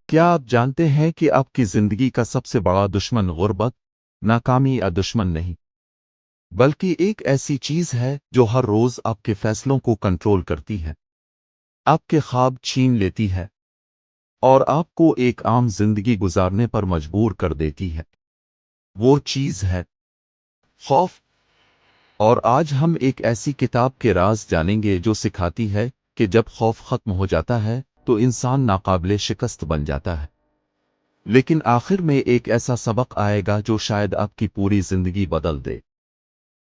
क्या आप जानते हैं कि आपकी जिंदगी का सबसे बड़ा दुश्मन गुर्बत, नाकामी या दुश्मन नहीं, बल्कि एक ऐसी चीज है जो हर रोज आपके फैसलों को कंट्रोल करती है, आपके ख्वाब छीन लेती है और आपको एक आम जिंदगी गुजारने पर मजबूर कर देती है। वो चीज है खौफ। और आज हम एक ऐसी किताब के राज जानेंगे जो सिखाती है कि जब खौफ खत्म हो जाता है तो इंसान नाकाबिले शिकस्त बन जाता है। लेकिन आखिर में एक ऐसा सबक आएगा जो शायद आपकी पूरी जिंदगी बदल दे।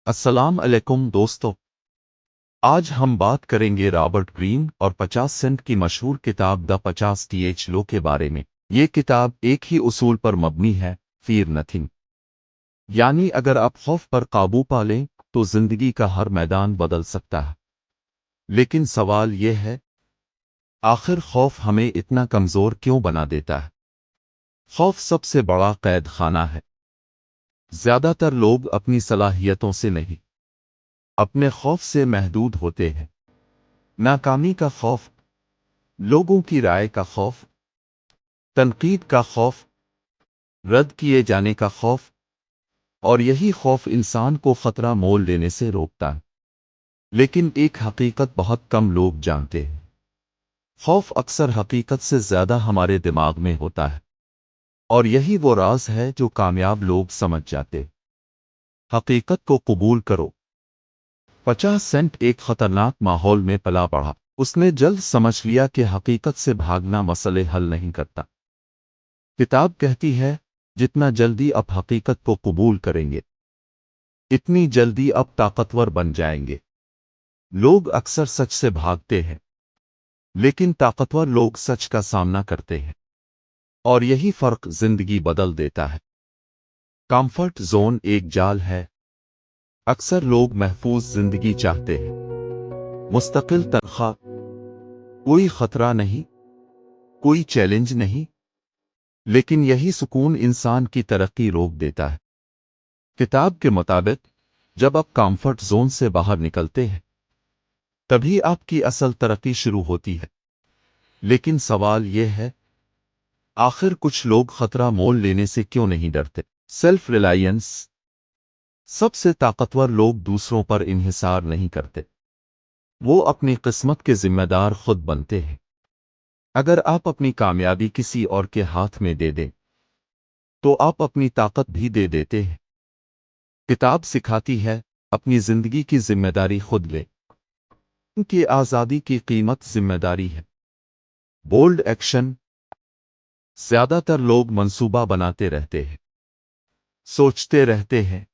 अस्सलाम अलैकुम दोस्तों, आज हम बात करेंगे रॉबर्ट ग्रीन और 50 सेंट की मशहूर किताब द 50 टीएच लो के बारे में। ये किताब एक ही उसूल पर मबनी है, फियर नथिंग। यानी अगर आप खौफ पर काबू पा लें तो जिंदगी का हर मैदान बदल सकता है। लेकिन सवाल यह है, आखिर खौफ हमें इतना कमजोर क्यों बना देता है? खौफ सबसे बड़ा कैद खाना है। ज्यादातर लोग अपनी सलाहियतों से नहीं, अपने खौफ से महदूद होते हैं। नाकामी का खौफ, लोगों की राय का खौफ, तनकीद का खौफ, रद्द किए जाने का खौफ, और यही खौफ इंसान को खतरा मोल लेने से रोकता है। लेकिन एक हकीकत बहुत कम लोग जानते हैं, खौफ अक्सर हकीकत से ज्यादा हमारे दिमाग में होता है। और यही वो राज है जो कामयाब लोग समझ जाते। हकीकत को कबूल करो। 50 सेंट एक खतरनाक माहौल में पला बढ़ा। उसने जल्द समझ लिया कि हकीकत से भागना मसले हल नहीं करता। किताब कहती है, जितना जल्दी आप हकीकत को कबूल करेंगे, इतनी जल्दी आप ताकतवर बन जाएंगे। लोग अक्सर सच से भागते हैं, लेकिन ताकतवर लोग सच का सामना करते हैं। और यही फर्क जिंदगी बदल देता है। कंफर्ट जोन एक जाल है। अक्सर लोग महफूज जिंदगी चाहते हैं, मुस्तकिल तनख्वाह, कोई खतरा नहीं, कोई चैलेंज नहीं। लेकिन यही सुकून इंसान की तरक्की रोक देता है। किताब के मुताबिक जब आप कंफर्ट जोन से बाहर निकलते हैं, तभी आपकी असल तरक्की शुरू होती है। लेकिन सवाल यह है, आखिर कुछ लोग खतरा मोल लेने से क्यों नहीं डरते? Self reliance. सबसे ताकतवर लोग दूसरों पर इन्हिसार नहीं करते, वो अपनी किस्मत के जिम्मेदार खुद बनते हैं। अगर आप अपनी कामयाबी किसी और के हाथ में दे दें, तो आप अपनी ताकत भी दे देते हैं। किताब सिखाती है, अपनी जिंदगी की जिम्मेदारी खुद ले, उनकी आज़ादी की कीमत जिम्मेदारी है। Bold action. ज्यादातर लोग मंसूबा बनाते रहते हैं, सोचते रहते हैं,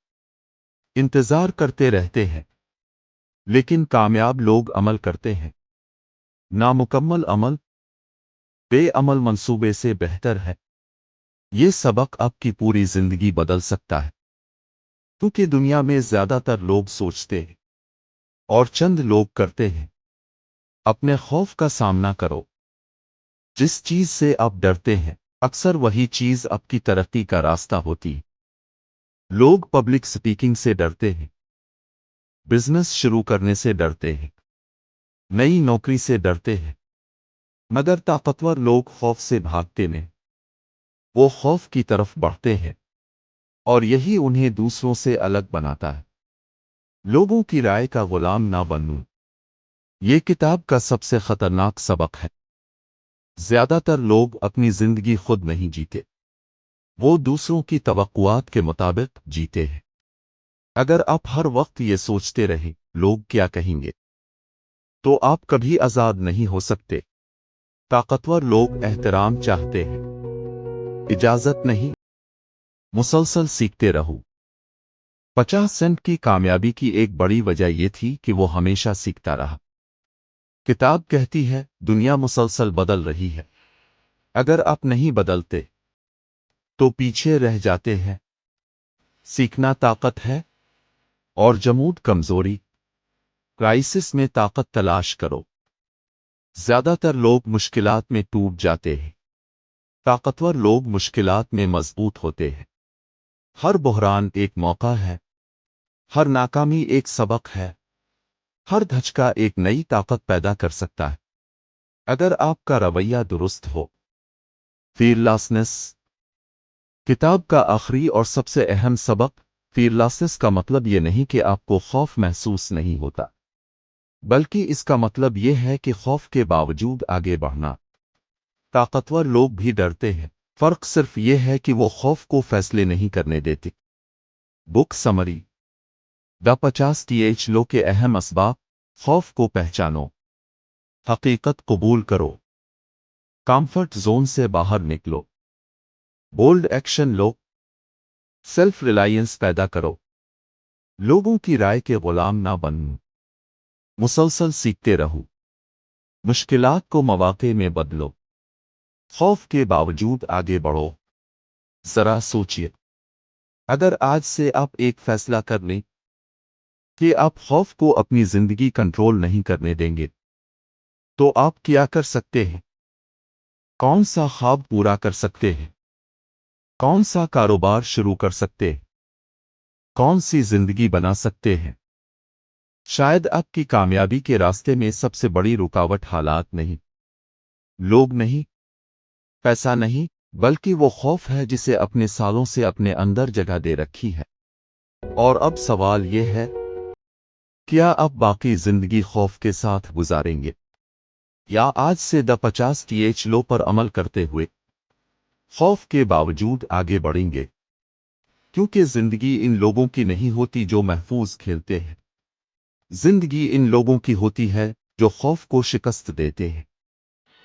इंतजार करते रहते हैं, लेकिन कामयाब लोग अमल करते हैं। नामुकम्मल अमल बेअमल मंसूबे से बेहतर है। ये सबक आपकी पूरी जिंदगी बदल सकता है। क्योंकि दुनिया में ज्यादातर लोग सोचते हैं और चंद लोग करते हैं। अपने खौफ का सामना करो। जिस चीज से आप डरते हैं, अक्सर वही चीज आपकी तरक्की का रास्ता होती है। लोग पब्लिक स्पीकिंग से डरते हैं, बिजनेस शुरू करने से डरते हैं, नई नौकरी से डरते हैं। मगर ताकतवर लोग खौफ से भागते नहीं, वो खौफ की तरफ बढ़ते हैं। और यही उन्हें दूसरों से अलग बनाता है। लोगों की राय का गुलाम ना बनूं, ये किताब का सबसे खतरनाक सबक है। ज्यादातर लोग अपनी जिंदगी खुद नहीं जीते, वो दूसरों की तवक्कुआत के मुताबिक जीते हैं। अगर आप हर वक्त ये सोचते रहे, लोग क्या कहेंगे, तो आप कभी आजाद नहीं हो सकते। ताकतवर लोग एहतराम चाहते हैं, इजाजत नहीं। मुसलसल सीखते रहो। 50 सेंट की कामयाबी की एक बड़ी वजह यह थी कि वो हमेशा सीखता रहा। किताब कहती है, दुनिया मुसलसल बदल रही है। अगर आप नहीं बदलते तो पीछे रह जाते हैं। सीखना ताकत है और जमूद कमजोरी। क्राइसिस में ताकत तलाश करो। ज्यादातर लोग मुश्किलात में टूट जाते हैं, ताकतवर लोग मुश्किलात में मजबूत होते हैं। हर बहरान एक मौका है, हर नाकामी एक सबक है, हर धचका एक नई ताकत पैदा कर सकता है। अगर आपका रवैया दुरुस्त हो, fearlessness کتاب کا آخری اور سب سے اہم سبق fearlessness کا مطلب یہ نہیں کہ آپ کو خوف محسوس نہیں ہوتا، بلکہ اس کا مطلب یہ ہے کہ خوف کے باوجود آگے بڑھنا۔ طاقتور لوگ بھی ڈرتے ہیں، فرق صرف یہ ہے کہ وہ خوف کو فیصلے نہیں کرنے دیتے۔ بک سمری دا 50 لو کے اہم اسباب: خوف کو پہچانو، حقیقت قبول کرو، کمفرٹ زون سے باہر نکلو، بولڈ ایکشن لو، سیلف ریلائنس پیدا کرو، لوگوں کی رائے کے غلام نہ بنو، مسلسل سیکھتے رہو، مشکلات کو مواقع میں بدلو، خوف کے باوجود آگے بڑھو۔ ذرا سوچئے، اگر آج سے آپ ایک فیصلہ کر لیں کہ آپ خوف کو اپنی زندگی کنٹرول نہیں کرنے دیں گے، تو آپ کیا کر سکتے ہیں؟ کون سا خواب پورا کر سکتے ہیں؟ کون سا کاروبار شروع کر سکتے ہیں؟ کون سی زندگی بنا سکتے ہیں؟ شاید آپ کی کامیابی کے راستے میں سب سے بڑی رکاوٹ حالات نہیں، لوگ نہیں، پیسہ نہیں، بلکہ وہ خوف ہے جسے اپنے سالوں سے اپنے اندر جگہ دے رکھی ہے۔ اور اب سوال یہ ہے، کیا آپ باقی زندگی خوف کے ساتھ گزاریں گے، یا آج سے دا 50 لو پر عمل کرتے ہوئے خوف کے باوجود آگے بڑھیں گے؟ کیونکہ زندگی ان لوگوں کی نہیں ہوتی جو محفوظ کھیلتے ہیں، زندگی ان لوگوں کی ہوتی ہے جو خوف کو شکست دیتے ہیں۔